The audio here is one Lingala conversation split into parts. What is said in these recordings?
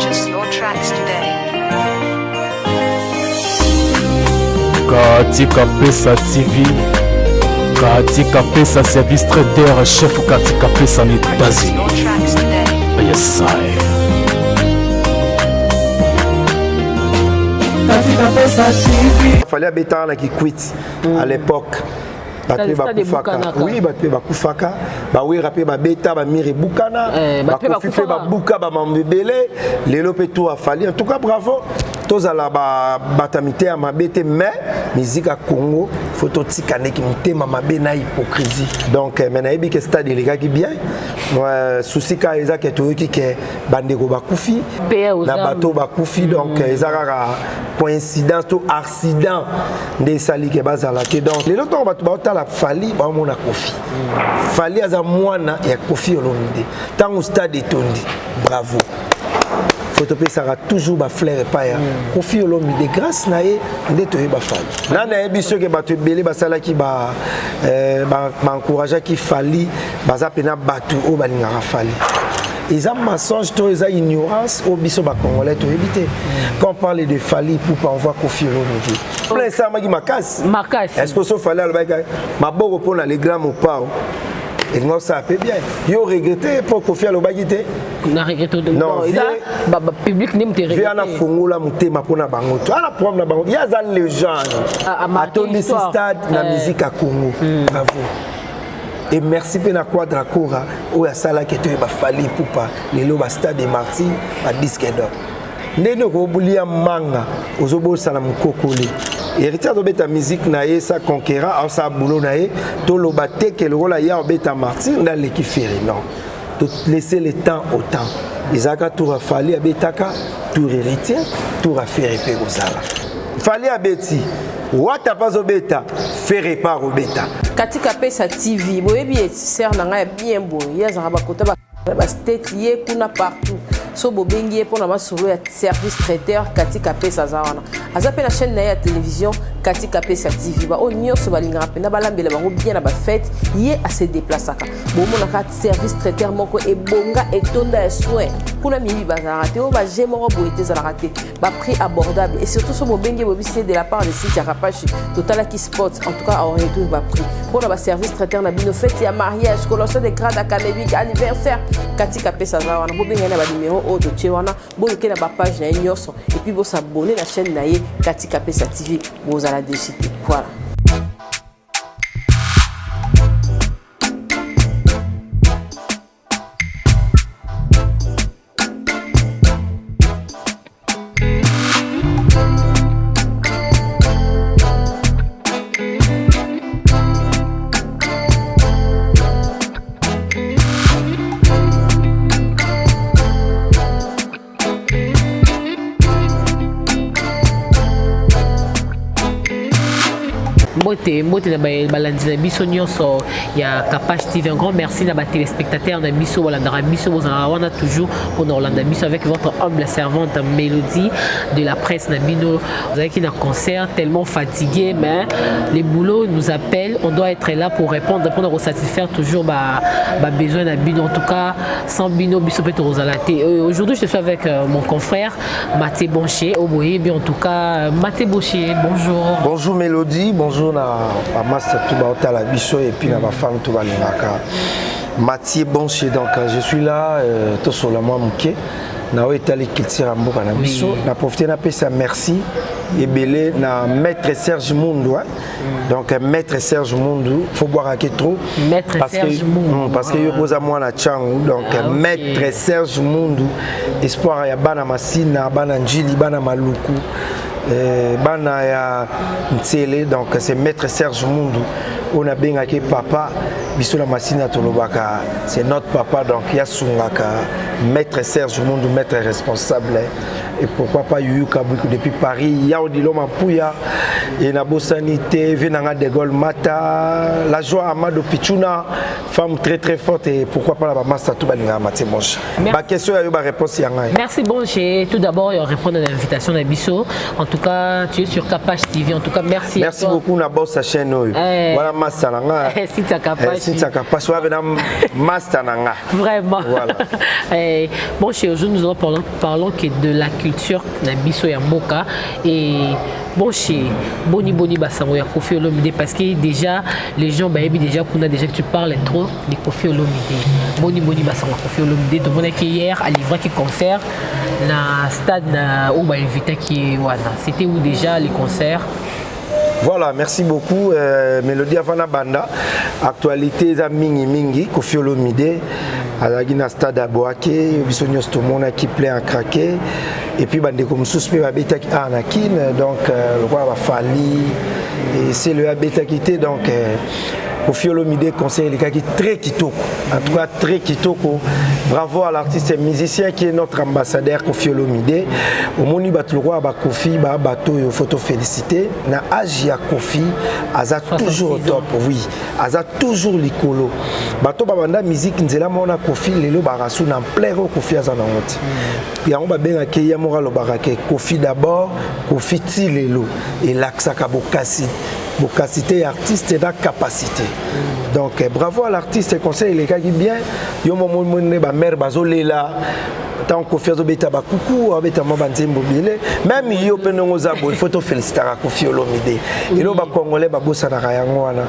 Purchase your tracks today. Katika Pesa TV, Katika Pesa Service Trader, chef Katika Pesa en États-Unis. Your tracks today. Yes, I. Katika Pesa TV. Fallait habiter à qui quitte à l'époque. Oui, bateau bakufaka, ba oui rapé ba beta ba mire bukana, ba kofife ba buka ba mambebele, les lopeto a fallu. En tout cas, bravo. Tous à la batamité à ma bête, mais musique à Congo, photo tikane qui monte ma bena hypocrisie. Donc maintenant il y a stade les gars qui bien. Souci ka eza ke to ki ke bandeko bakufi, na bateau bakufi donc eza coïncidence to accident des sali ke bazala ke donc les autres bateau ba la fali ba mona kofi. Fali aza mwana ya kofi olomide. Tant stade etondi. Bravo. Photopé sera toujours ba flair pas ya Kofi Olomide grâce na ye ndeto ye ba fali na na biso ke bato belé basala ki ba encourager ki fali baza pena bato o balinga fali ils ont mensonge to ils ont ignorance au biso ba congolais to éviter quand on parle de fali pour pas envoyer Kofi Olomide plein ça maki makas est-ce que so fali al ba maboko pona les grands mo pao et moi ça fait bien. Yo regretté pour Kofi Olomide. Na regretté de non. Ba public nem te regretté. Via na fungula mutema pona bango. Ana problème na bango. Ya za légende. A Tony Stade na musique à Congo. Bravo. Et merci pena Quadra Cora o ya sala ke to ba fali pour pas les loba stade de Marty ba disque d'or. Ndeno ko bulia manga ozobo sala mukokole. Héritier de beta musique naé sa conquérant en sa boulot naé to lobate que le rôle ya en beta martyr dans l'équipe ferré non tout laisser le temps au temps Isaka tour a fallu abetaka tour héritier tour a ferré pe gozala fallait abeti wata pas au beta ferré par au beta Katika Pesa TV boyebi ser na nga bien bon ya za ba kota ba state ye kuna partout so bobengi pour na solo ya service traiteur Katika Pesa zawana azape na chaîne na ya télévision Katika Pesa TV ba onyo so balinga pena balambela bango bien na ba fête ye a se déplaçaka bo mona ka service traiteur moko e bonga et tonda soin kuna mimi bazara te o ba jemo boité za raté ba prix abordable et surtout so bobengi bobisi de la part de site Rapachi Total qui sport en tout cas aurait tout ba prix pour na service traiteur na bino fête ya mariage colossal de grade académique anniversaire Katika Pesa zawana bobenga na ba numéro o de Tchewana boyoke na ba page na nyoso et puis bo s'abonner la chaîne na ye Katika Pesa TV bo à la décide. Voilà. Mbote na balandi na biso nyonso ya Kapach TV. Un grand merci na ba téléspectateurs na biso balandara biso bozana wana toujours pour nous Rolanda biso avec votre humble servante Mélodie de la presse na bino. Vous avez qui na concert tellement fatigué mais les boulots nous appellent, on doit être là pour répondre pour satisfaire toujours ba besoin na bino. En tout cas sans bino biso peut rozalate. Aujourd'hui je suis avec mon confrère Maté Bonché au boye bien en tout cas Maté Bonché, bonjour. Bonjour Mélodie, bonjour na master tout ba la biso et puis na ba femme tout ba lingaka. Maté Bonché donc je suis là tout sur la moi muké. Na etali kitira mboka na biso na profiter na pesa merci et belé na maître Serge Mundu donc maître Serge Mundu faut boire à trop maître Serge Mundu parce que yo posa moi na changu donc maître Serge Mundu espoir ya bana masina bana njili bana maluku bana ya Ntsele donc c'est maître Serge Mundu on a bien que papa biso la masina tolobaka c'est notre papa donc ya sungaka maître Serge Mundu maître responsable et pourquoi pas Yuka Buku depuis Paris ya odilo mapuya et na bosanité venanga de Gaulle Mata la joie Amado Pichuna femme très très forte et pourquoi pas la master tout balinga maté moche ba question ya yo ba réponse ya ngai. Merci bon j'ai tout d'abord répondre à l'invitation de Bisso. En tout cas tu es sur Capache TV. En tout cas merci beaucoup na boss sa chaîne oyo voilà master nanga si ta Capache wa na master nanga vraiment voilà. Bon chez aujourd'hui nous parlons que de la culture na Bisso ya mboka et bon chez Boni Basango ya Koffi Olomide parce que déjà les gens déjà qu'on a déjà que tu parles trop de Koffi Olomide. Boni Basango Koffi Olomide tout le monde qui hier à livrer qui concert na stade na où invité qui wana c'était où déjà les concerts. Voilà, merci beaucoup. Mélodie Avana Banda, actualité za mingi Koffi Olomide alagi na stade à Boaké, bisonyos tout le monde qui plein à craquer et puis bande comme suspect babeta qui Anakin donc le roi va Fali et c'est le babeta qui était donc Koffi Olomide conseil les gars qui très kitoko en tout cas très kitoko. Bravo à l'artiste et musicien qui est notre ambassadeur Koffi Olomide. Au moni bat le roi ba Koffi ba bateau et photo félicité na Agia Koffi aza toujours au top oui aza toujours likolo bateau ba banda musique nzela mona Koffi lelo ba rasu na plein Koffi aza na ngoti ya on ba benga ke ya mora lo barake Koffi d'abord Koffi ti lelo et l'axa kabokasi bocacité artiste et la capacité. Donc bravo à l'artiste et conseil les gars qui bien yo mo ba mère bazolela tant Koffi azobeta ba coucou abeta mo banzembo bile même yo penongo zabo il faut te féliciter à Koffi Olomide et lo ba congolais ba bossa na yango wana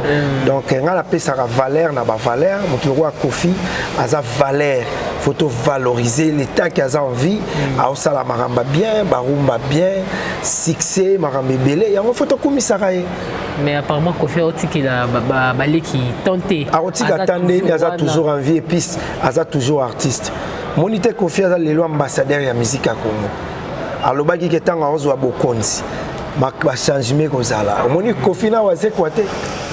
donc nga la pesa ka valeur na ba valeur moto roi Koffi aza valeur faut te valoriser l'état qui a envie a osala maramba bien barumba bien succès maramba belé yango faut te komisara mais apparemment Koffi Otiki la balé qui tenté Otiki attendé aza toujours en vie et puis aza toujours artiste monité Koffi aza lelo ambassadeur ya musique à Congo alobaki ke tanga ozwa bokonzi ba changement kozala moni Koffi na wa sekwate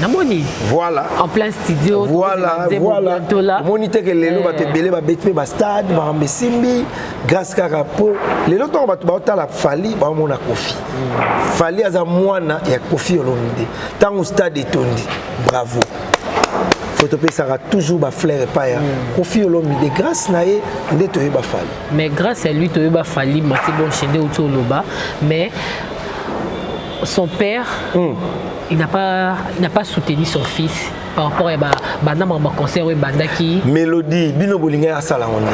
na moni voilà en plein studio voilà monité ke lelo ba te belé ba betpe ba stade ba mbesimbi grâce karapo lelo to ba ta la Fali ba mona Koffi Fali aza mwana ya Koffi Olomide tango stade etondi bravo Photopé sera toujours ba fleur et paille. Koffi Olomide grâce naé ndeto yeba Fali. Mais grâce à lui to yeba Fali mati bon chende autour loba mais son père il n'a pas soutenu son fils par rapport à banda mama concert ou banda qui Mélodie bino bolinga asala onde.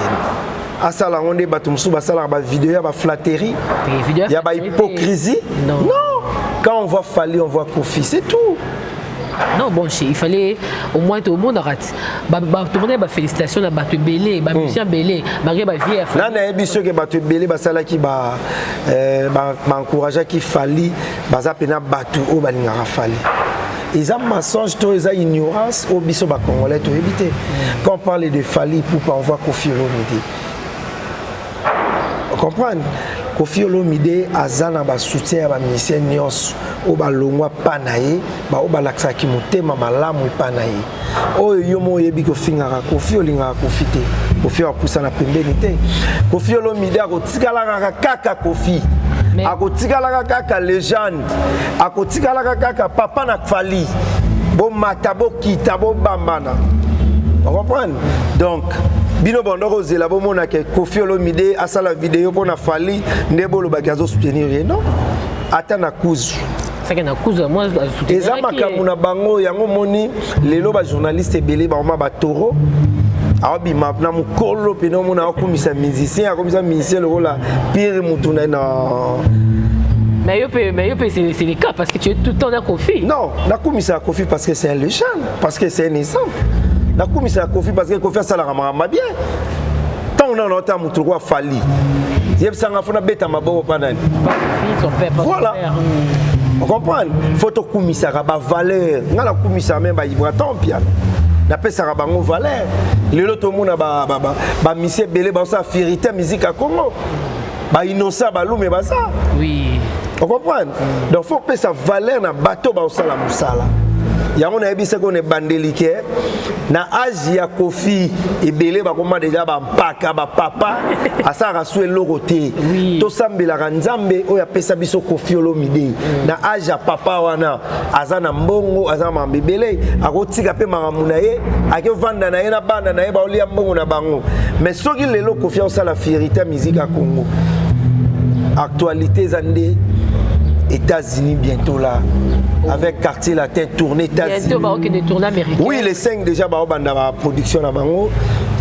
Asala onde batumsu basala ba vidéo ba flatterie. Il y a ba hypocrisie. Non. Quand on voit Fali on voit Koffi c'est tout. Non bon il fallait au moins tout le monde arrête tout le monde ba félicitations na batu belé ba musicien belé malgré ba vie na na biso ke batu belé ba sala ki ba encourager ki Fali baza pena batu o balinga Fali ils ont mensonge to ils ont ignorance au biso ba congolais to éviter quand on parle de Fali pour on voit Koffi Olomide on comprend Koffi Olomide azana ba soutien ba musicien nyos o ba longwa panaye ba o ba laksa ki motema malamu panaye o yo mo yebi ko finga Koffi olinga Koffi te Koffi apusa na pembeni te Koffi Olomide akotikala kaka Koffi akotikala kaka légende akotikala kaka papa na Fali bo matabo kitabo bambana on comprend donc bino bondoko zela bo mona ke Koffi Olomide asala vidéo pona Fali ndebolo bagazo soutenir non ata na kuzu c'est que na kuzu moi soutenir eza makamu na bango yango moni lelo ba journaliste belé ba ma ba toro abi mapna mukolo pino mona akumisa musicien akumisa musicien le rôle pire mutuna na mais c'est le cas parce que tu es tout le temps dans Koffi. Non, na kumisa Koffi parce que c'est un légende parce que c'est un exemple. Na kumisa Koffi parce que Koffi ça la ramama bien. Tant on a longtemps mutuko Fali. Yeb sanga fona beta maboko panani. Son père voilà. On comprend. Photo kumisa ba valeur. Ngala kumisa même ba ibraton piano. Na pesa bango valeur. Lelo to mona ba monsieur belé ba sa vérité musique à Congo. Ba innocent ba lume ba ça. Oui. On comprend. Donc faut que ça valeur na bateau ba osala musala. yango na yebisa ko ne bandelike na âge ya Kofi ebele ba koma déjà ba mpaka ba papa asa rasue lokote to sambela nzambe oya pesa biso Kofi Olomide na âge ya papa wana azana mbongo azana mambebele akotika pe makamuna ye ake vanda na ye na bana na ye ba olia mbongo na bango mais soki lelo Kofi osala fierté musique à Congo actualité zande États-Unis bientôt là avec Quartier Latin tournée États-Unis. Bientôt bah des tournées américaines. Oui, les 5 déjà bah banda production na bango.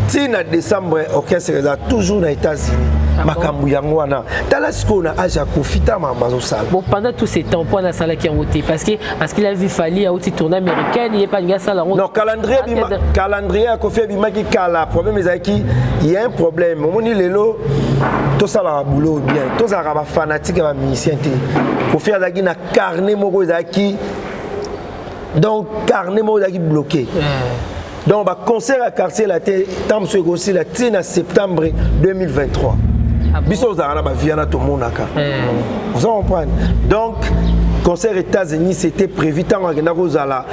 Tina décembre orchestre là toujours aux États-Unis. Makambu yango wana. Talasko na aja kofita mambazo sala. Bon pendant tous ces temps pour la salle qui a voté parce qu'il a vu falli à aussi tournée américaine, il est pas une salle. Non, calendrier a Kofi bimaki kala. Problème est qu'il y a un problème. On dit lelo tout ça la boulot bien. Tout ça va fanatique va musicien té. Kofi azaki na carnet moko ezaki. Donc carnet moko ezaki bloqué. Donc bah concert à Quartier Latin tam se aussi la tina septembre 2023. Biso za na ba viana to monaka. Vous comprenez? Donc concert États-Unis c'était prévu tant akenda kozala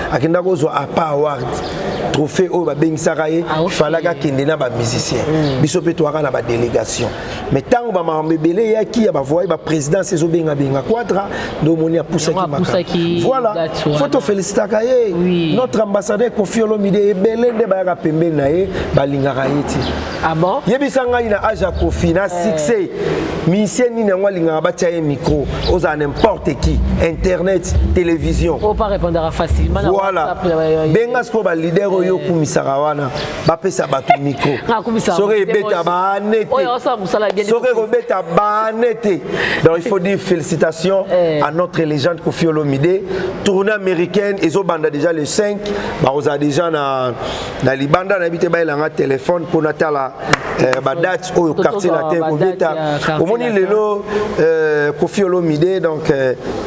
à pas award trophée au ba bengisakaye falaga kende na ba musicien. Biso pe to na ba délégation. Mais tant ba mambebele yaki ya ba voyer ba président sezo benga quadra do moni a poussa ki. Voilà. Photo félicitakaye. Notre ambassadeur Kofi Olomide ebele nde ba pembe na ye ba lingaka yeti. Ah bon? Yebisa ngai na aja Kofi na succès. Musicien ni na ngwalinga ba tia micro oza n'importe qui internet télévision. On pas répondre facilement. Voilà. Benga sko ba leader oyo kumisaka wana ba pesa batu micro. Sore beta ba nete. Sore beta ba nete. Donc il faut dire félicitations à notre légende Kofi Olomide. Tournée américaine ezo banda déjà le 5 ba oza déjà na libanda na bité ba elanga téléphone pour natala ba date au Quartier Latin au beta. Au moni lelo Kofi Olomide donc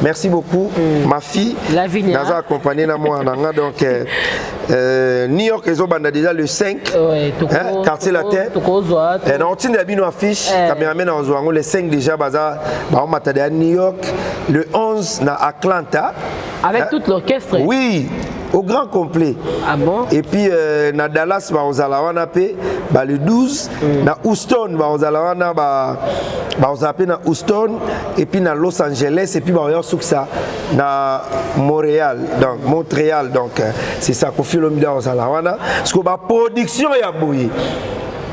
merci beaucoup ma fille. Naza accompagné na moi nanga donc New York ezo banda déjà le 5 Quartier Latin. Et on tient des affiches cameraman en zoango le 5 déjà baza ba on matade à New York le 11 na Atlanta avec toute l'orchestre. Oui. Au grand complet. Ah bon? Et puis na Dallas ba ozalawana pe ba le 12 na Houston ba ozalawana ba ozape na Houston et puis na Los Angeles et puis ba oyo suksa na Montréal donc c'est ça Kofi Olomide ozalawana parce que ba production ya boye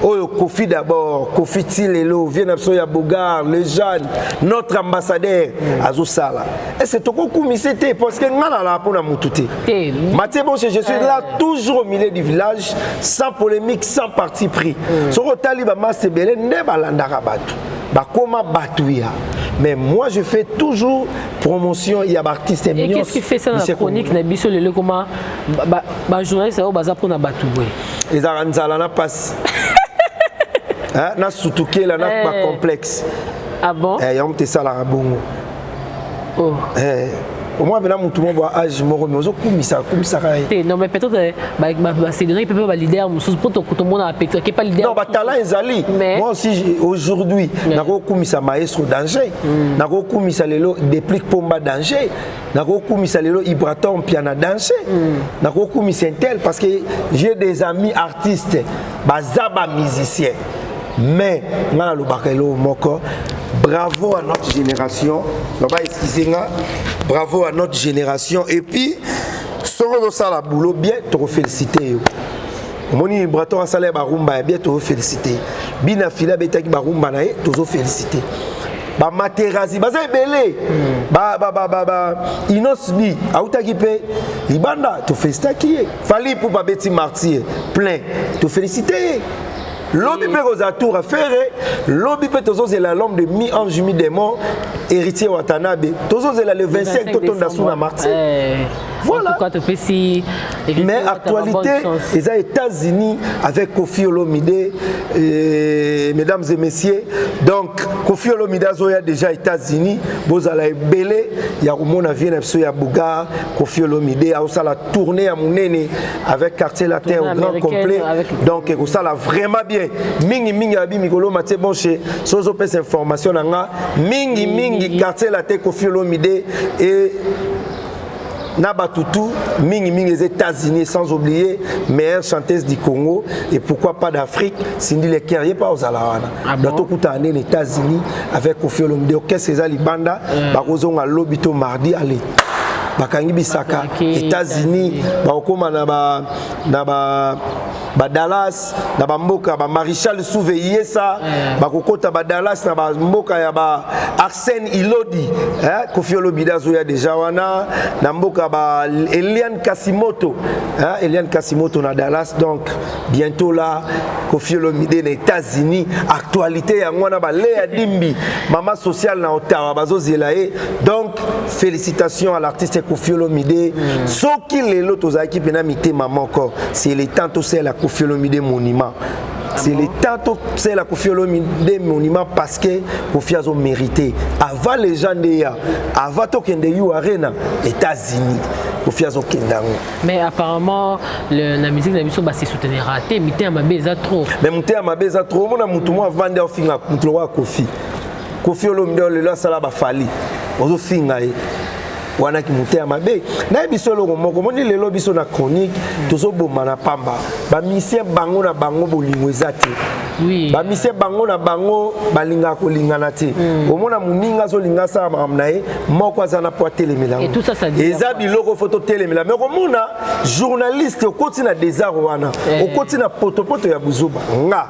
Oyo Kofi d'abord, Kofi Tilelo, Vienapso Yabogar, le jeune, notre ambassadeur, Azosala. Et c'est tout comme c'était parce que nous là pour la moutouté. Mathieu Bonche, je suis là toujours au milieu du village, sans polémique, sans parti pris. Sur le Taliban, c'est belé, ne balandara batu. Bakoma batouya. Mais moi je fais toujours promotion, il y a artistes et qu'est-ce qui fait ça dans la chronique Nabiso le comment ba journaliste au bazar pour na batoué. Les aranzala na passe. Hein, na soutouké là na pas complexe. Ah bon? Yom te sala bongo. Oh. Au moins maintenant tout le monde voit âge moro mais ozo kumisa non mais peut-être c'est donné peut pas leader pour tout le monde a pété qui pas leader. Non bah talent ezali. Moi aussi aujourd'hui nako kumisa maestro danger. Nako kumisa lelo déplique pomba danger. Nako kumisa lelo Ibraton piano danger. Nako kumisa tel parce que j'ai des amis artistes bazaba musiciens. Mais ngana lo bakelo moko. Bravo à notre génération. Bravo à notre génération. Et puis, si on a la boulot, bien te féliciter. Moni Braton a salé barumba, bien te féliciter. Bina fila betaki barumba nae, te féliciter. Ba materazi, ba zebele. Ba inosbi, autaki pe libanda, te féliciter. Fali pour ba beti martyr, plein, te féliciter. Lobby peut aux atours à faire, lobby peut aux l'homme de mi-ange mi-démon, héritier Watanabe, tous le 25 toton d'Asuna Martin. Voilà. Mais actualité, les États-Unis avec Kofi Olomide, mesdames et messieurs, donc Kofi Olomide a déjà États-Unis, vous allez belé, il y a au monde à Vienne, il y a Bougar, Kofi Olomide, a la tournée à Mounene avec Quartier Latin au grand complet, donc ça l'a vraiment bien. Mingi abi mikolo Mathieu Bonche sozo pesa information nanga mingi Quartier Latin Kofi Olomide et Nabatutu, mingi les États-Unis, sans oublier meilleure chanteuse du Congo et pourquoi pas d'Afrique, Cindy Lekerrier pas aux Alawana. Dans tout les États-Unis avec Koffi Olomide, qu'est-ce que c'est Libanda, Barozon à l'Obito mardi allez. Bakangi Bisaka, États-Unis, Bakoma na Dallas, na Mboka, Marichal Souveyé ça, Bakokota Dallas, na Mboka ya Arsène Ilodi, Koffi Olomide Zoya déjà wana, na Mboka Eliane Kasimoto, Eliane Kasimoto na Dallas, donc bientôt là, Koffi Olomide les États-Unis, actualité ya mwana ba Léa Dimbi, maman sociale na Ottawa, bazo zelaé, donc félicitations à l'artiste Koffi Olomide. Ce qui les autres équipes n'amité maman encore, c'est les temps tout c'est la Koffi Olomide monument. C'est les temps c'est la Koffi Olomide monument parce que Koffi a mérité. Avant les gens de avant to kende yu arena États-Unis. Koffi a kendango. Mais apparemment la musique de Biso c'est soutenir raté, mité à mabeza trop. Mais mité à mabeza trop, mon mutu mo vendre au finga mutu wa Koffi. Koffi Olomide le la sala ba fali. Ozo finga wana ki muté amabe na biso lo moko moni lelo biso na chronique tozo bomba na pamba ba misien bango na bango bolingo ezate oui ba misien bango na bango balinga ko lingana te omona muninga zo linga sa mamnae moko azana po telemela et tout ça ça dit eza biloko photo telemela mais komona journaliste okoti na désert wana okoti na potopoto ya buzuba nga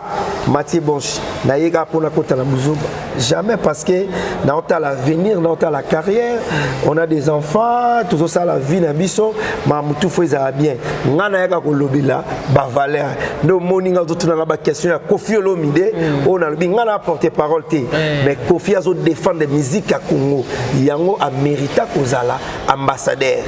Mathieu Bonchi na yega pona kota na buzuba jamais parce que dans l'avenir dans la carrière on a des enfants tout ça la vie na biso ma mutu fo za bien ngana yaka ko lobila ba valeur no moninga tout na ba question ya Koffi Olomide on a lobi ngana porter parole te mais Koffi azo défendre la musique à Congo yango a mérita kozala ambassadeur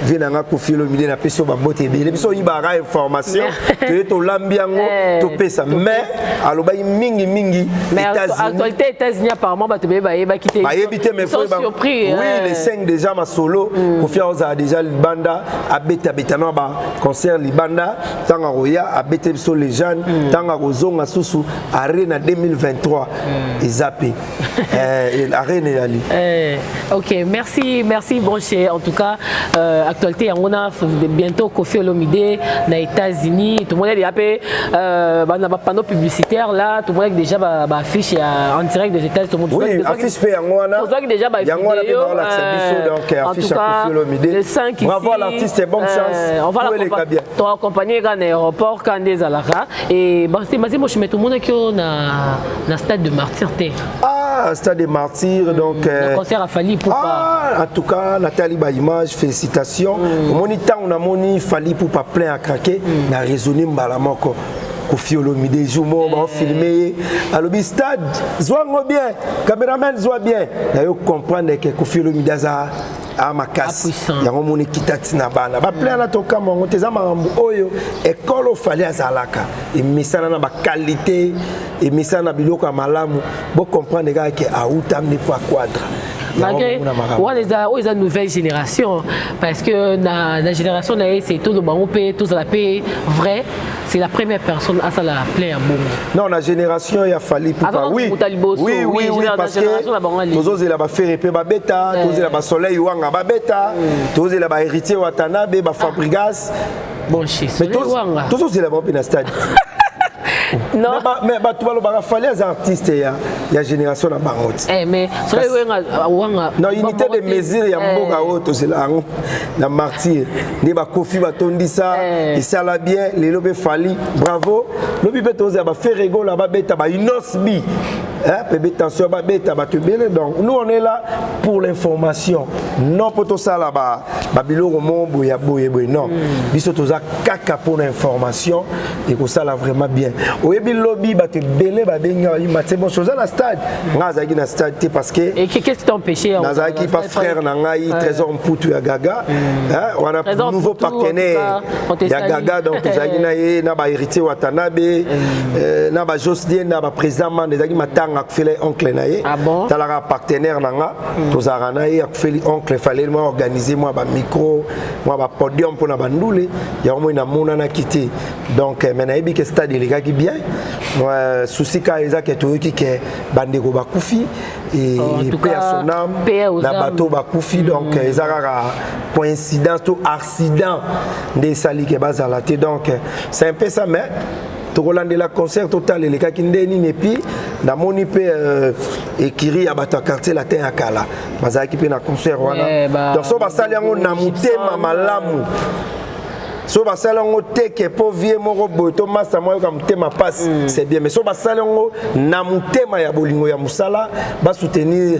venanga Koffi Olomide na peso ba bote belé biso ibara information que to lambiango to pesa mais aloba mingi États-Unis actualité États-Unis apparemment ba te ba quitter ba éviter mais faut surpris oui les 5 déjà ma solo Koffi a déjà Libanda a beta no ba concert Libanda tanga roya a beta biso les jeunes tanga kozonga susu arena 2023 ezapé arena yali OK merci Branché en tout cas actualité on a bientôt Koffi Olomide na États-Unis tout le monde est appelé na panneau publicitaire là tout le monde déjà affiche en direct des États-Unis tout le monde oui affiche fait yangoana déjà vidéo donc affiche Koffi Olomide on va voir l'artiste bonne chance on va l'accompagner dans l'aéroport quand des alaka et c'est moi je mets tout le monde qui na stade de Martyr Stade des Martyrs donc le concert a fallu pour pas en tout cas Nathalie ba image félicitations moniteur on a moni fallu pour pas plein à craquer na raisonner mbala moko Koffi Olomide jumo ba filmer alobi stade zwango bien cameraman zwa bien na yo comprendre que Koffi Olomide za makasi yango moni kitati na bana ba plein na toka mongo teza mambo oyo école o fali azalaka emisana na ba qualité emisana biloko malamu bo comprendre que auta mne pour quadre malgré on les nouvelle génération parce que la génération c'est tout le bango tout ça la paix vrai c'est la première personne à ça la plein bon non la génération il a fallu pour pas oui parce que tous la ba faire pe ba beta tous la ba soleil wanga ba beta tous la ba héritier Watanabe ba Fabrigas bon chez soleil wanga tous la ba na stade non mais tu vas le faire les artistes il y a génération na bangot mais soleil wanga non unité de mesure ya mboka auto c'est là na Martyr ni ba Koffi ba tondisa ça la bien les lobé fali bravo lobi beto za ba faire rigolo ba beta ba inosbi bébé attention ba beta ba te belé donc nous on est là pour l'information non pour tout ça là-bas biloko mombo ya boye non biso toza kaka pour l'information et que ça là vraiment bien oyebi lobby ba te belé ba benga c'est bon chose na stade ngazaki na stade parce que et qu'est-ce qui t'a empêché nazaki pas frère na ngai trésor mputu ya Gaga on a nouveau partenaire ya Gaga donc tozaki na ye na ba héritier Watanabe na ba Josdien na ba président man ezaki matanga tanga fait oncle naé talaka partenaire nanga tozara naé fait oncle fallait moi organiser moi ba micro moi ba podium pour na bandule ya moi na mona na kité donc maintenant ebi que stade les gars qui bien moi souci ka ezaka to ki ke bandeko ba kufi et paix à son âme na bateau ba kufi donc ezaka coïncidence ou accident des sali ke bazalate donc c'est un peu ça mais Togolande la concert total les kakindeni nepi na moni pe ekiri ya bato quartier latin akala bazaki pe na concert wana donc so basali yango na mutema malamu so basali yango teke po vie moko boto masa moyo ka mutema passe c'est bien mais so basali yango na mutema ya bolingo ya musala ba soutenir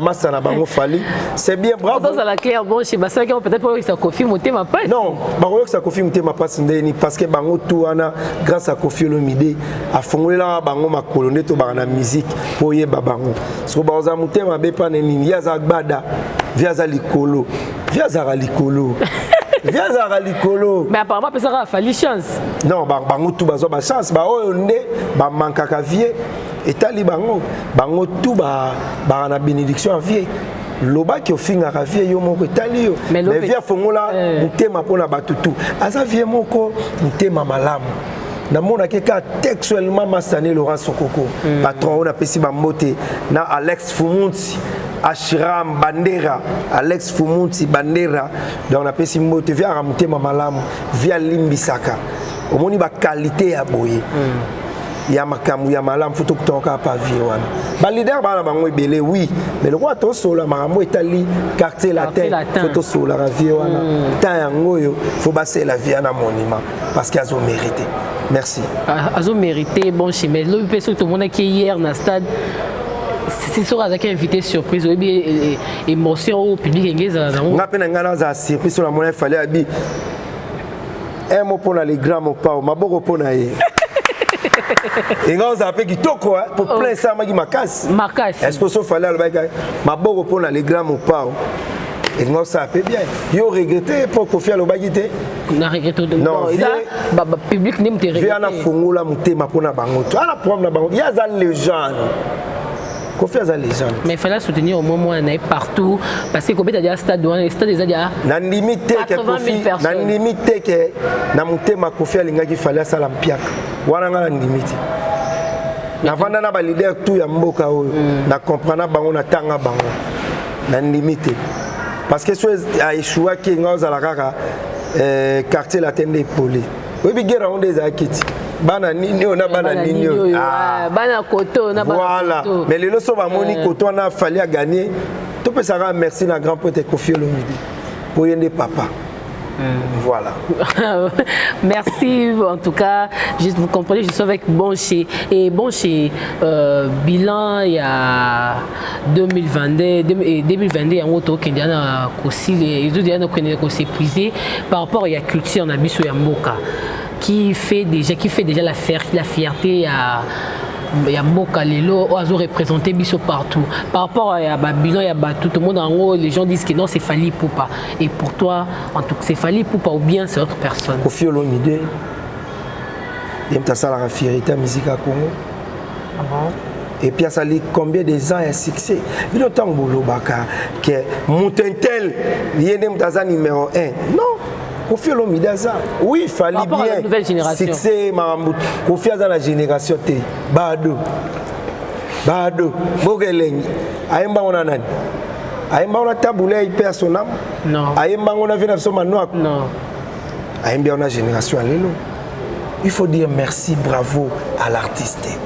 masa na bango fali c'est bien bravo dans la claire bon chez basali peut-être pour que ça confie mutema passe non bango que ça confie mutema passe ndeni parce que bango tout wana grâce à Koffi Olomide a fongolela bango makolo ndeto bana musique po yeba bango so baza mutema be pa nini yaza gbada viaza likolo Viens likolo. Mais apparemment ça a fallu chance. Non, bango tout bazo ba chance ba oyo nde ba mankaka vie etali bango tout ba na bénédiction vie. Loba ki ofinga ka vie yo moko etali yo. Mais vie fongola mutema pona batutu. Asa vie moko mutema malamu. Na mona keka textuellement Massané Laurent Sokoko. Patron on a pesi ba moté na Alex Fumunti. Ashiram Bandera, Alex Fumunti Bandera, donc on a pesi mote via ramonter mamalamu via limbisaka. Au moni ba qualité à boyer. Ya makamu ya malam photo toka pa vie wana. Ba leader ba na bango ebele oui, mais le roi to sola maramo etali quartier latin photo sola la vie wana. Ta yango yo faut basser la vie na monument parce qu'ils ont mérité. Merci. Ils ont mérité bon chez mais le person tout le monde qui hier na stade c'est sûr avec invité surprise ou bien émotion au public anglais on a peine ngana za surprise sur la monnaie fallait abi un mot pour les grands mots pas maboko pour na ye et ngana za pe kitoko pour plein ça magi makasi est-ce que ça fallait le maboko pour les grands mots pas et ngana ça pe bien yo regretter pour Koffi Olomide na regretto non public n'aime te regretter via na fongola mutema pona bango ala problème na bango il y a des légendes Confiance à les gens. Mais il fallait soutenir au moment où on est partout parce que Kobe a déjà stade déjà na limité que Koffi na limité que na mutema Koffi alinga ki fallait ça l'ampiaka wana ngala limité na vanda na ba leader tout ya mboka oyo na comprendre bango na tanga bango na limité parce que soit a échoué ki ngoza la kaka quartier latin de Poli oui bi guerre on des akiti bana nini on a bana nini bana koto na bana voilà mais les leçons va moni koto on a fallu gagner tout peut ça merci na grand pote Koffi Olomide pour yende papa voilà. Merci en tout cas. Juste vous comprenez, je suis avec Bonché et Bonché bilan il y a 2022 en auto qui a aussi les autres qui ont s'épuisé par rapport à la culture en Abisso Yamboka qui fait déjà la fierté à Yamboka Lelo oiseau représenté biso partout par rapport à bilan ya tout le monde en haut les gens disent que non c'est Fally Ipupa et pour toi en tout cas c'est Fally Ipupa ou bien c'est autre personne Koffi Olomide il me ça la fierté musique à Congo et puis ça dit combien des ans un succès il autant bolo baka que Moutentel il est numéro 1 non Koffi Olomide ça oui Fally bien succès Marambout Koffi dans la génération T Bado Bogelengi Aimba on a nani Aimba on a taboulé personnel non Aimba on a vu sur Manoak non Aimba on a génération Lelo il faut dire merci bravo à l'artiste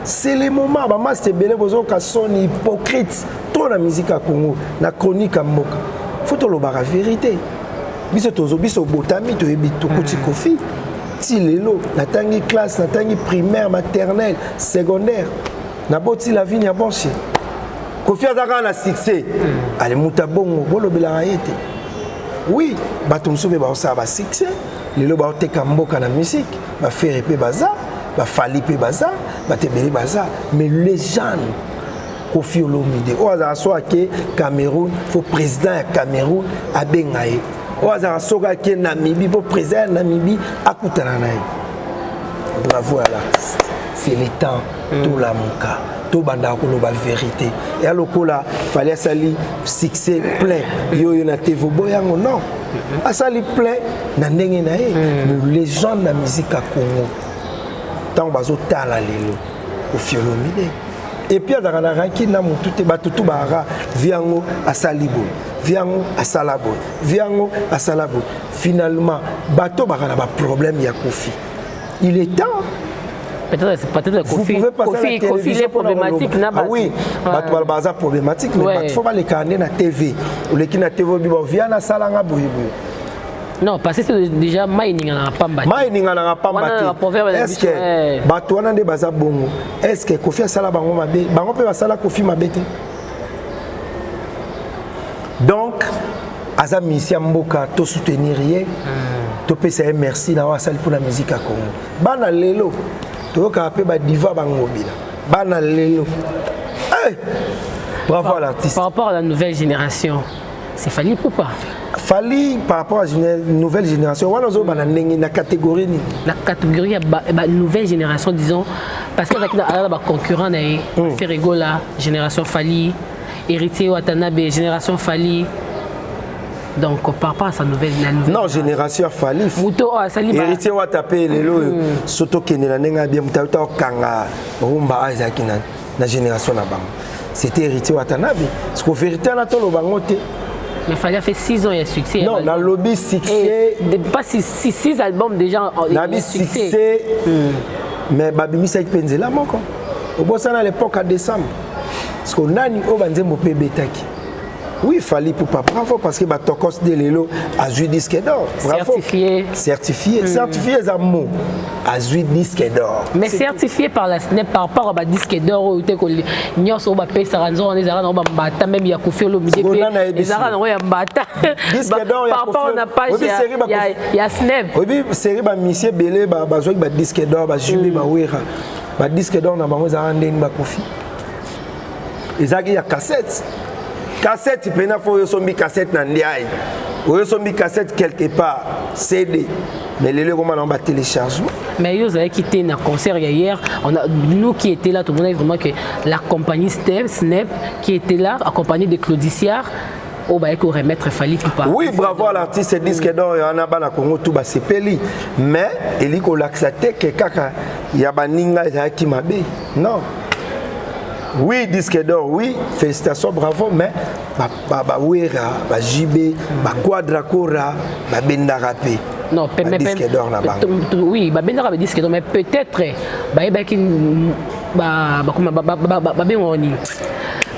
c'est les moments bah c'est belé bozo ka son hypocrite trop la musique à Congo la chronique à Mboka faut to lo ba vérité biso botami to ebito koti Koffi ti lelo natangi classe natangi primaire maternelle secondaire na boti la vie ya Bonché Koffi azaka na succès ale mutabongo bolobela yete oui bato msobe ba osa ba succès lelo ba oteka mboka na musique ba faire pe baza ba Fally pe baza ba tebeli baza mais les gens Koffi Olomide o azaka so ke Cameroun faut président ya Cameroun abengaye Oazara soga qui est Namibie pour président Namibie à Koutananaï. Bravo à l'artiste. C'est le temps tout la mouka. to banda koloba vérité et à lokola fallait sali succès plein yo na TV boyango non asali plein na ndenge na ye légende na musique à Congo tant bazo tala lelo au Fiolomide et puis azaka ranki na mutu te batutu bara viango asalibo viango asalabo viango asalabo finalement bato baka na ba problème ya Kofi il est temps peut-être Kofi est problématique na ah oui bato ba baza problématique mais bato faut pas les canner na TV ou les qui na TV bibo viana salanga boyibo. Non, parce que c'est déjà mining na pamba. Mining na pamba. Est-ce que bato wana nde baza bongo? Est-ce que Kofi asala bango mabe? Bango pe basala Kofi mabete. Donc aza mission mboka to soutenir ye. To pesa merci na wasali pour la musique à Congo. Bana lelo to ka pe ba diva bango bila. Bana lelo. Hey! Bravo à l'artiste. Par rapport à la nouvelle génération, c'est Fally Ipupa. Fally par rapport à la nouvelle génération, on a la catégorie. La catégorie la nouvelle génération, disons, parce qu'il y a des concurrents, Ferregola, génération Fally, Héritier Watanabe, génération Fally. Donc, par rapport à sa nouvelle non, génération Fally. Héritier Watanabe, Lelo, Soto Kenela, Nenga, bien, Mutauta, Kanga, Rumba, Isaac, la génération là-bas. C'était Héritier Watanabe. Parce qu'au vérité, on a tout le bangote. Mais Fally a fait 6 ans, il y a succès. Non, dans le lobby succès. Pas 6 albums déjà. Il y a succès. Mais Babimi Saïd Penzela, mon con. Au bout à l'époque, à décembre. Parce qu'on a une obandé mon bébé taki. Oui, Fally Ipupa, bravo, parce que Tokos de Lelo a joué disque d'or. Certifié. Certifié. Certifié, c'est un mot. A joué disque d'or. Mais certifié par la SNEP, par rapport à disque d'or, où tu es Nyos, on va payer Saranzo, on est à Bata, même il y a Kofi au milieu. Les Arabes, on est à Bata. Disque d'or, par rapport à la page, il y a SNEP. Oui, c'est un monsieur Belé, il disque d'or, il y a disque d'or, il y a Kofi. Il y a cassette. Cassette, il faut une cassette dans l'IAI. Il faut une cassette quelque part, CD. Mais les gens ont téléchargement. Mais ils ont quitté un concert hier. Nous qui étions là, tout le monde a vraiment que la compagnie Snap qui était là, accompagnée de Claudiciard, on va remettre Fally Ipupa. Oui, bravo à l'artiste disque d'or, il y en a dans le Congo, tout va se payer. Mais il faut l'accepter que il y a des gens qui m'ont dit non. Oui, disque d'or, oui, félicitations, bravo, mais Wera, JB, Quadracora, Bendarapé. Non, disque d'or na bango. Oui, Bendarapé disque d'or, mais peut-être,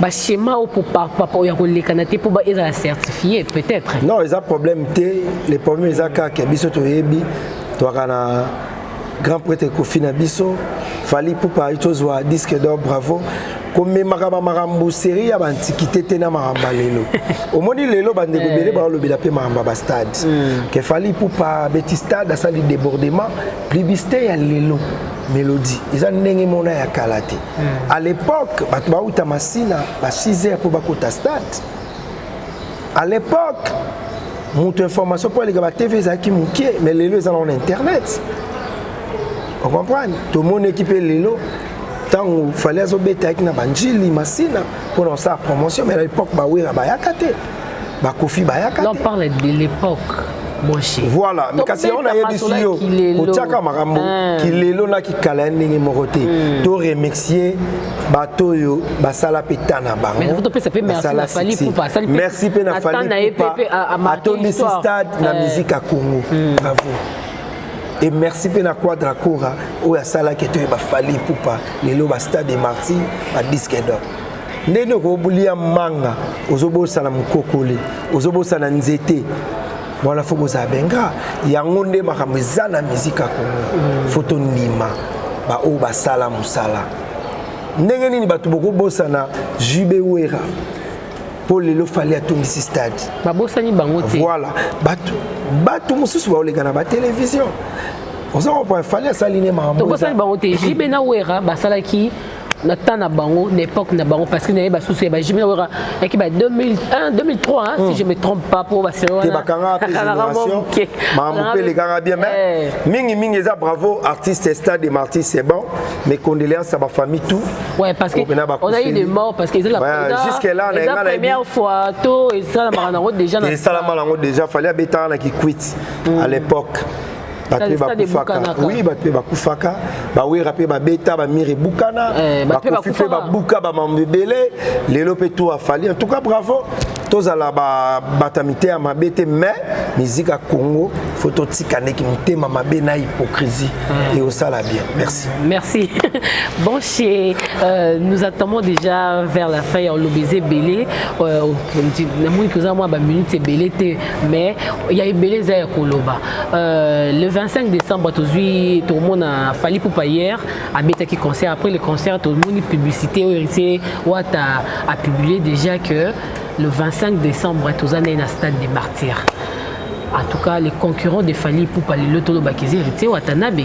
schéma pour les canadiens pour les certifier, peut-être. Non, ils ont problème, les problèmes, ils ont que Bisso Toyebi, Toarana, grand prêtre Kofi Nabiso, Fally Ipupa, Itozwa, disque d'or, bravo. Comme marambo série ya antiquité tena maramba lelo omoni lelo bande bebele ba lobela pe maramba ba stade que Fally Ipupa beti stade ça li débordement plébiscite ya lelo mélodie ils ont ndenge mona ya kalate à l'époque bato ba uta masina ba 6h pour ba kota stade à l'époque mon information pour les gars TV za ki mukie mais lelo ils ont internet on comprend tout mon équipe lelo tant il fallait azobeta avec na banjili masina pour lancer la promotion mais à l'époque bawera bayakate bakofi bayakate. On parle de l'époque mon cher. Voilà mais kasi on a eu dessus kotiaka makambo kilelo na kikala ndenge morote to remercier bato yo basala petana bango. Mais vous peut merci na Fally Ipupa. Merci pe na Fally Ipupa à ton stade la musique à Congo. Bravo. Et merci pour la Quadracora où ya sala que tu ba Fally Ipupa lelo ba stade de Marty ba disque d'or. Ndeno ko bulia manga ozobo sala mukokole ozobo sala nzete. Voilà faut boza benga yango nde makameza na musique ya Congo. Photo ndima ba o ba sala musala. Ndenge nini batu boko bosana Jube Wera. Pour lelo Fally à ton stade. Ba bosani bango te. Voilà batu mususu ba olega na ba télévision. On s'en reprend Fally à s'aligner maman. Donc ça bango te JB na Wera ba sala ki na temps na bango l'époque na bango parce que na ba souci ba jimi wera qui ba 2001 2003 hein, si je me trompe pas pour Barcelone te bakanga pe génération mambo pe les gars bien mais mingi eza bravo artiste Stade Marty c'est bon mes condoléances à ma famille tout ouais parce que on a eu des morts parce que c'est la jusqu'à là la première fois to et ça la marango déjà et ça la marango déjà fallait habiter na qui quitte à l'époque oui bape bakufaka ba wera pe ba beta ba mire bukana ba kofife ba buka ba mambebele lelo pe tout a fallu en tout cas bravo tozala ba batamité à mabete mais musique à Congo photo tikane ki mutema mabe na hypocrisie et au ça la bien merci bon chez nous attendons déjà vers la fin on l'obésé belé na moi que ça moi ba minute belé mais il y a belé za koloba le 25 décembre tout le monde a fallu pour pas hier à bêta qui concert après le concert tout le monde publicité héritier Wata a publié déjà que le 25 décembre tous années na stade des martyrs en tout cas les concurrents de Fali pour parler le tolo bakezi héritier Watanabe.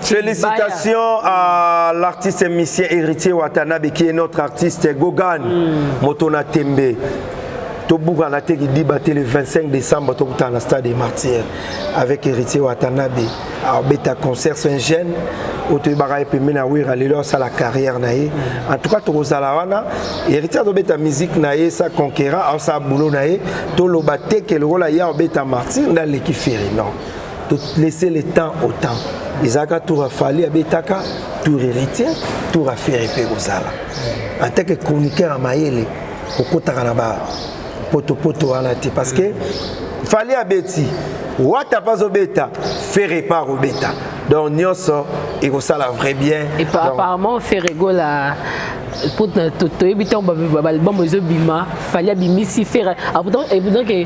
Félicitations à l'artiste musicien héritier Watanabe qui est notre artiste Gogan Motona Tembe. Tobuga na te qui dit le 25 décembre tout dans le stade des martyrs avec héritier Watanabe à bêta concert Saint-Jean au Tebara et Pemena Wira lelo ça la carrière naé en tout cas to wana héritier de bêta musique naé ça conquérant ça boulot naé to lobate que le rôle ya bêta martyr dans l'équipe féri non tout laisser le temps au temps Isaka tout rafali abetaka tout héritier tout raféré pe ozala en tant que chroniqueur à Maïle kokota na ba poto anati parce que fallait abeti wata pas obeta faire répar obeta donc nyonso et ça la vrai bien et apparemment faire rigola pour to ebita ba album zo bima fallait bimisi faire abondant que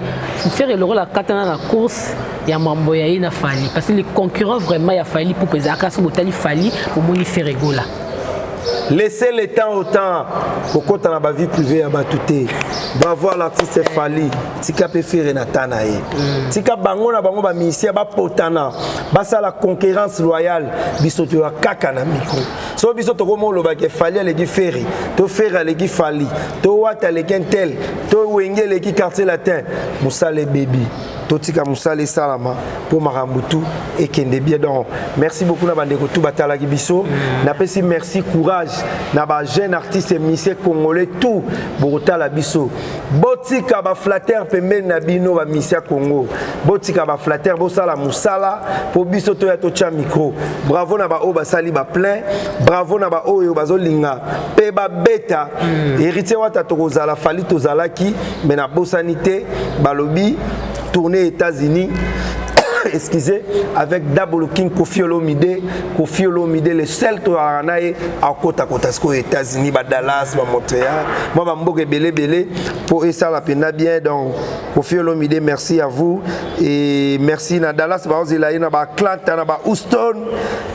faire le rôle à katana la course ya mambo ya ina fali parce que les concurrents vraiment ya fali pour que zaka so botali fali pour moi faire rigola. Laissez le temps au temps. Pourquoi tu as ma vie privée à batouté? Va voir l'artiste Fali. Tika peut faire Natana. Tika bango na bango ba misia ba potana. Ba ça la concurrence loyale. Biso tu as kaka na micro. So biso to komo lo ba ke Fali le gi ferry. To faire le gi Fali. To wata le kentel. To wenge le gi quartier latin. Moussa le baby. Totika Moussale Salama pour Marambutu et Kende bien donc merci beaucoup na bandeko tout batala kibiso na pesi merci courage na ba jeune artiste et musicien congolais tout bota la biso botika ba flatter pembe na bino ba musicien Congo botika ba flatter bo sala Moussala pour biso to ya to cha micro bravo na ba o ba sali ba plein bravo na ba o yo bazolinga pe ba beta héritier wata tokozala fali tozalaki mais na bosanité balobi tourné États-Unis excusez avec Double King Kofi Olomide le seul to aranae à côté aux États-Unis ba Dallas ba Montréal moi ba mboke belé pour ça la peine bien donc Kofi Olomide merci à vous et merci na Dallas ba ozela na ba Atlanta na ba Houston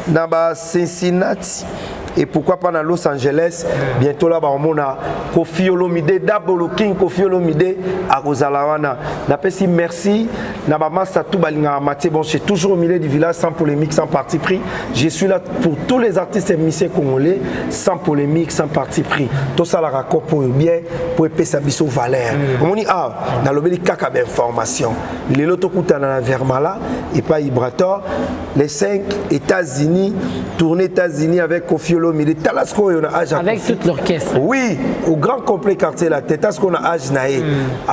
na ba Cincinnati et pourquoi pas dans Los Angeles bientôt là on a Kofi Olomide Double King Kofi Olomide à Rosalawana na pesi merci na ba massa tout balinga maté bon c'est toujours au milieu du village sans polémique sans parti pris je suis là pour tous les artistes et musiciens congolais sans polémique sans parti pris tout ça la raccord pour bien pour pesa biso valeur on dit dans le beli kaka d'information les loto kuta na Vermala et pas Ibrator les 5 États-Unis tourner États-Unis avec Kofi Olomide Talasco on a âge avec toute l'orchestre oui au grand complet quartier la tête parce qu'on a âge naé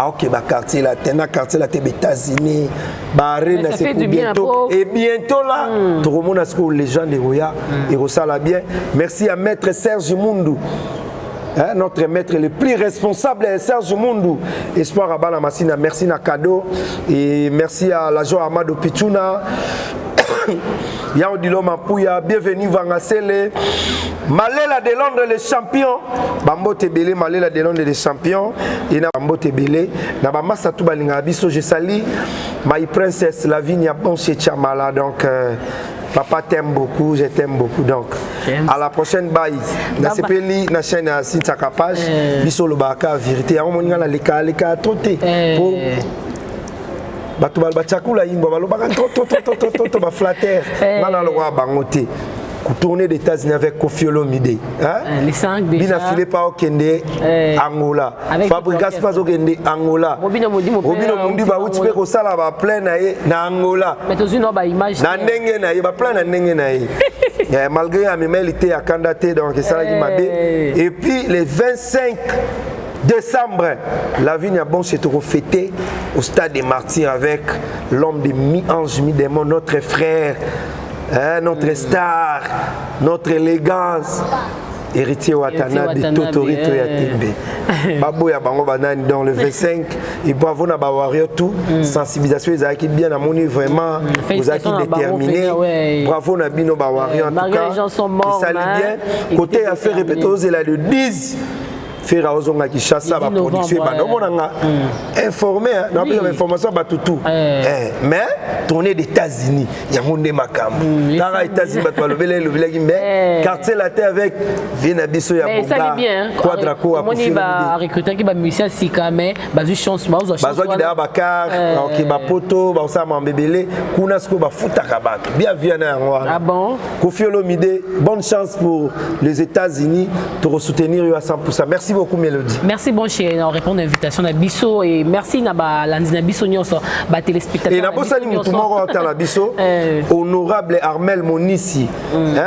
OK ba quartier la tête na quartier la tête États-Unis ba arena c'est pour bientôt et bientôt là tout le monde a ce que les gens de Roya et Rosala bien merci à maître Serge Mundu. Hein, notre maître le plus responsable est Serge Mundu. Espoir à Balamassina, merci na cadeau et merci à l'agent Amado Pichuna. Yao Diloma Pouya, bienvenue Vangasele. Malela de Londres les champions. Bambo Tebele, Malela de Londres les champions. Et na Bambo Tebele. Na Bamasa Toubalinga Biso, je salue my princesse Lavinia Bonche Chamala. Donc, papa t'aime beaucoup, je t'aime beaucoup. Donc, à la prochaine bye. Na sepeli na chaîne Sinta Kapage. Biso le baka vérité. On m'a dit leka troté. Bato balbachakula yimbo balobaka trop ba flatter. Nana lo wa bangote. tourner des États-Unis avec Koffi Olomide. Les 5 déjà. Bina Philippe Okende Angola. Fabrice Okende Angola. Robino Mundi ba uti pe ko sala ba plein na Angola. Mais tu as une image. Na ndenge na ye ba plein na ndenge na ye. Malgré la mémélité à candidater donc ça qui m'a et puis le 25 décembre la vie n'a bon c'est fêté au stade des Martyrs avec l'homme de mi-ange mi-démon, notre frère, notre star, notre élégance, héritier Watanabe Totorito Yatembe. Babo ya bango banani dans le 25 et bravo na ba warrior tout sensibilisation ils qui bien à mon vraiment vous avez déterminé bravo na bino ba warrior en tout cas les gens sont morts ça bien côté affaire répéteuse là le 10 faire ozonga qui chasse la production ba non monanga informé non pas information ba tout mais tourner des États-Unis ya monde makambo dans les États-Unis ba lobele qui mais quartier la terre avec vina biso ya bonga ça bien quadraco a moni ba recruter qui ba musicien sika mais ba ju chance ba zo chance ba ki ba car qui ba poto ba ça mambebele kuna sko ba futaka bato bien viana ngwa ah bon Koffi Olomide bonne chance pour les États-Unis te soutenir à 100%. Merci beaucoup Mélodie. Merci bon chez on répond à l'invitation à Bisso et merci na ba landina Bisso nyonso ba téléspectateurs. Et na bossa ni mutumoko ata la Bisso honorable Armel Monissi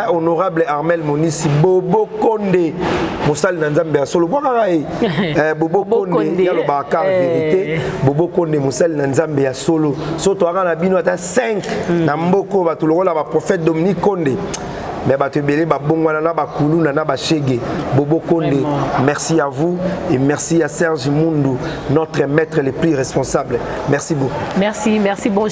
honorable Armel Monissi Bobo Konde mosali na Nzambe ya solo bwaka Bobo Konde ya lo ba car vérité Bobo Konde mosali na Nzambe ya solo soto aka na bino ata 5 na mboko ba tulokola ba prophète Dominique Konde. Mais Batebele, Babongwana, Bakuluna, Nabachege, Bobo Konde, merci à vous et merci à Serge Mundu, notre maître le plus responsable. Merci beaucoup. Merci bon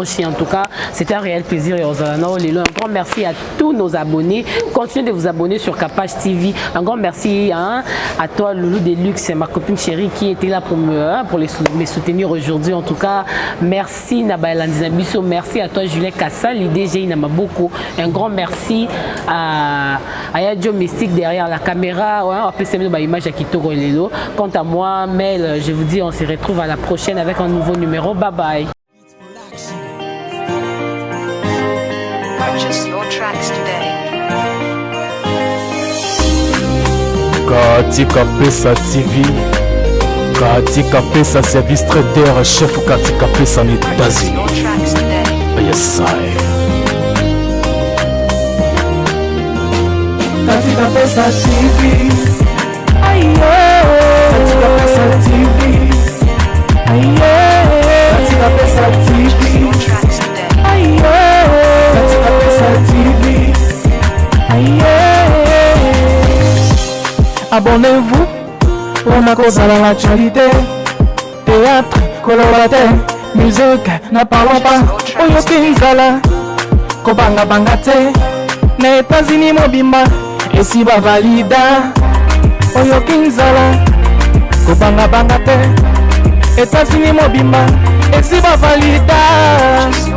chien, en tout cas, c'était un réel plaisir. Un grand merci à tous nos abonnés. Continuez de vous abonner sur Kapage TV. Un grand merci à toi, Loulou Deluxe, ma copine chérie qui était là pour me soutenir aujourd'hui. En tout cas, merci Nabalandina Bisso, merci à toi, Julien Kassa, l'IDG Inamaboko. Un grand merci. Merci à Yadjo Mystique derrière la caméra. On peut s'aimer dans l'image à Kitoko Lelo. Quant à moi, Mel, je vous dis, on se retrouve à la prochaine avec un nouveau numéro. Bye bye. Purchase your tracks today. Katika Pesa TV, Katika Pesa Service Traiteur, chef Katika Pesa en États-Unis. Yes, I. Katika Pesa TV, Katika Pesa TV, Katika Pesa TV, Katika Pesa TV. Abonnez-vous pour ma cause à l'actualité. Théâtre, colorataire, musique, n'en parlons pas. Oyo Kinzala, Kobanga Bangate, na États-Unis mobimba. Et si ba valida Oyo Kinzala Kobanga Bangate États-Unis mobimba Et si ba valida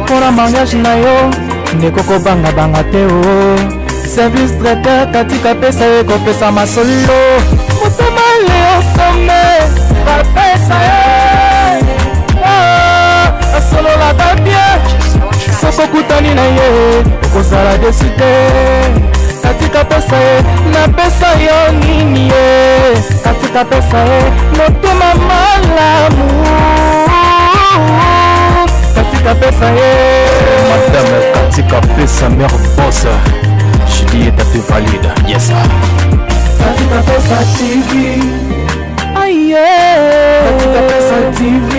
Pour la mariage na yo Ndeko Kobanga Bangate Service traiteur Katika Pesa Eko Pesa Masolo Motema Leo Somme Ba Pesa Asolo la tabie Soko kutani na ye Kozala desite Katika Pesa na pesa yo nini Katika Pesa motuma malamu Katika Pesa Madame Katika Pesa mère boss Juliette te valide yes Katika Pesa TV Katika Pesa TV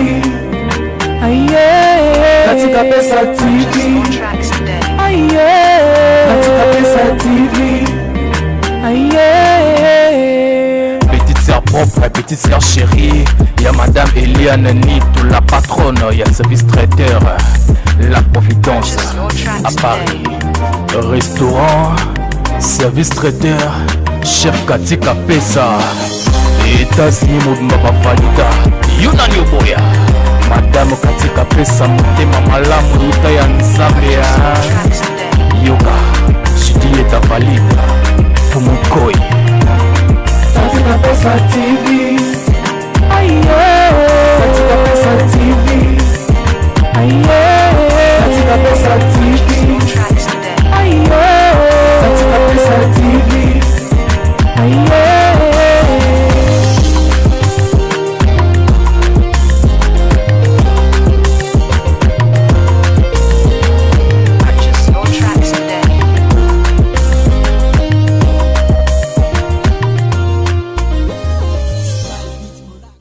Katika Pesa TV Katika Pesa TV. Petite sœur propre, petite sœur chérie. Y'a Madame Eliane Nito, la patronne. Y'a le service traiteur, la Providence à Paris. Restaurant, service traiteur, chef Katika Pesa. États-Unis Mobimba Valida. Yunani Oboya. Madame Katika Pesa, motema malamu, luta ya Nzambe. Yoga, Juliette valide.